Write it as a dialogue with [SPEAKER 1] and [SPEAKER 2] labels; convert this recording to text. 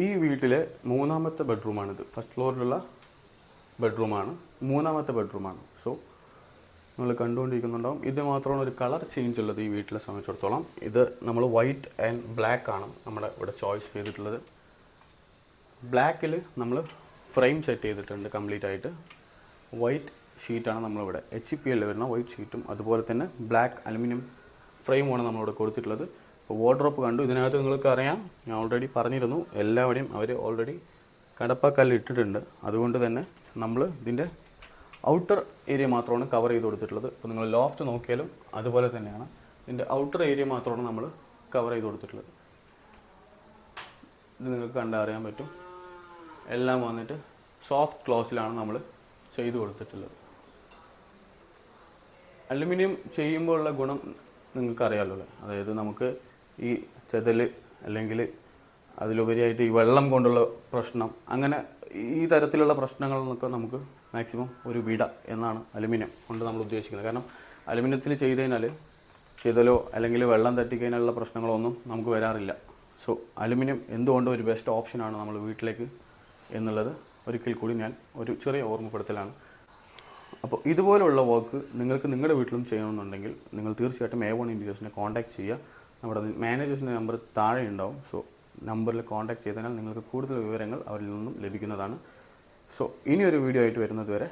[SPEAKER 1] ഈ വീട്ടിലെ മൂന്നാമത്തെ ബെഡ്റൂമാണിത്. ഫസ്റ്റ് ഫ്ലോറിലുള്ള ബെഡ്റൂമാണ്, മൂന്നാമത്തെ ബെഡ്റൂമാണ്. സോ നിങ്ങൾ കണ്ടുകൊണ്ടിരിക്കുന്നുണ്ടാവും. ഇത് മാത്രമാണ് ഒരു കളർ ചേഞ്ച് ഉള്ളത് ഈ വീട്ടിലെ സംബന്ധിച്ചിടത്തോളം. ഇത് നമ്മൾ വൈറ്റ് ആൻഡ് ബ്ലാക്ക് ആണ് നമ്മുടെ ഇവിടെ ചോയ്സ് ചെയ്തിട്ടുള്ളത്. ബ്ലാക്കിൽ നമ്മൾ ഫ്രെയിം സെറ്റ് ചെയ്തിട്ടുണ്ട് കംപ്ലീറ്റ് ആയിട്ട്. വൈറ്റ് ഷീറ്റാണ് നമ്മളിവിടെ HPL വരുന്ന വൈറ്റ് ഷീറ്റും അതുപോലെ തന്നെ ബ്ലാക്ക് അലുമിനിയം ഫ്രെയിമാണ് നമ്മളിവിടെ കൊടുത്തിട്ടുള്ളത്. ഇപ്പോൾ വാർഡ്രോബ് കണ്ടു. ഇതിനകത്ത് നിങ്ങൾക്ക് അറിയാം, ഞാൻ ഓൾറെഡി പറഞ്ഞിരുന്നു, എല്ലാവരുടെയും അവർ ഓൾറെഡി കടപ്പാക്കല്ല് ഇട്ടിട്ടുണ്ട്. അതുകൊണ്ട് തന്നെ നമ്മൾ ഇതിൻ്റെ ഔട്ടർ ഏരിയ മാത്രമാണ് കവർ ചെയ്ത് കൊടുത്തിട്ടുള്ളത്. ഇപ്പോൾ നിങ്ങൾ ലോഫ്റ്റ് നോക്കിയാലും അതുപോലെ തന്നെയാണ്. ഇതിൻ്റെ ഔട്ടർ ഏരിയ മാത്രമാണ് നമ്മൾ കവർ ചെയ്ത് കൊടുത്തിട്ടുള്ളത്. ഇത് നിങ്ങൾക്ക് കണ്ടറിയാൻ പറ്റും. എല്ലാം വന്നിട്ട് സോഫ്റ്റ് ക്ലോസിലാണ് നമ്മൾ ചെയ്തു കൊടുത്തിട്ടുള്ളത്. അലുമിനിയം ചെയ്യുമ്പോൾ ഉള്ള ഗുണം നിങ്ങൾക്കറിയാമല്ലോ അല്ലേ. അതായത് നമുക്ക് ഈ ചെതൽ അല്ലെങ്കിൽ അതിലുപരിയായിട്ട് ഈ വെള്ളം കൊണ്ടുള്ള പ്രശ്നം, അങ്ങനെ ഈ തരത്തിലുള്ള പ്രശ്നങ്ങളിൽ നിന്നൊക്കെ നമുക്ക് മാക്സിമം ഒരു വിട എന്നാണ് അലുമിനിയം കൊണ്ട് നമ്മൾ ഉദ്ദേശിക്കുന്നത്. കാരണം അലുമിനിയത്തിൽ ചെയ്ത് കഴിഞ്ഞാൽ ചെതലോ അല്ലെങ്കിൽ വെള്ളം തട്ടിക്കഴിഞ്ഞാലുള്ള പ്രശ്നങ്ങളൊന്നും നമുക്ക് വരാറില്ല. സോ അലുമിനിയം എന്തുകൊണ്ടും ഒരു ബെസ്റ്റ് ഓപ്ഷനാണ് നമ്മൾ വീട്ടിലേക്ക് എന്നുള്ളത് ഒരിക്കൽ കൂടി ഞാൻ ഒരു ചെറിയ ഓർമ്മപ്പെടുത്തലാണ്. അപ്പോൾ ഇതുപോലുള്ള വർക്ക് നിങ്ങൾക്ക് നിങ്ങളുടെ വീട്ടിലും ചെയ്യണമെന്നുണ്ടെങ്കിൽ നിങ്ങൾ തീർച്ചയായിട്ടും A1 ഇൻറ്റീരിയേഴ്സിനെ കോൺടാക്ട് ചെയ്യുക. നമ്മുടെ മാനേജേഴ്സിൻ്റെ നമ്പർ താഴെ ഉണ്ടാവും. സോ നമ്പറിൽ കോൺടാക്ട് ചെയ്താൽ നിങ്ങൾക്ക് കൂടുതൽ വിവരങ്ങൾ അവരിൽ നിന്നും ലഭിക്കുന്നതാണ്. സോ ഇനിയൊരു വീഡിയോ ആയിട്ട് വരുന്നത് വരെ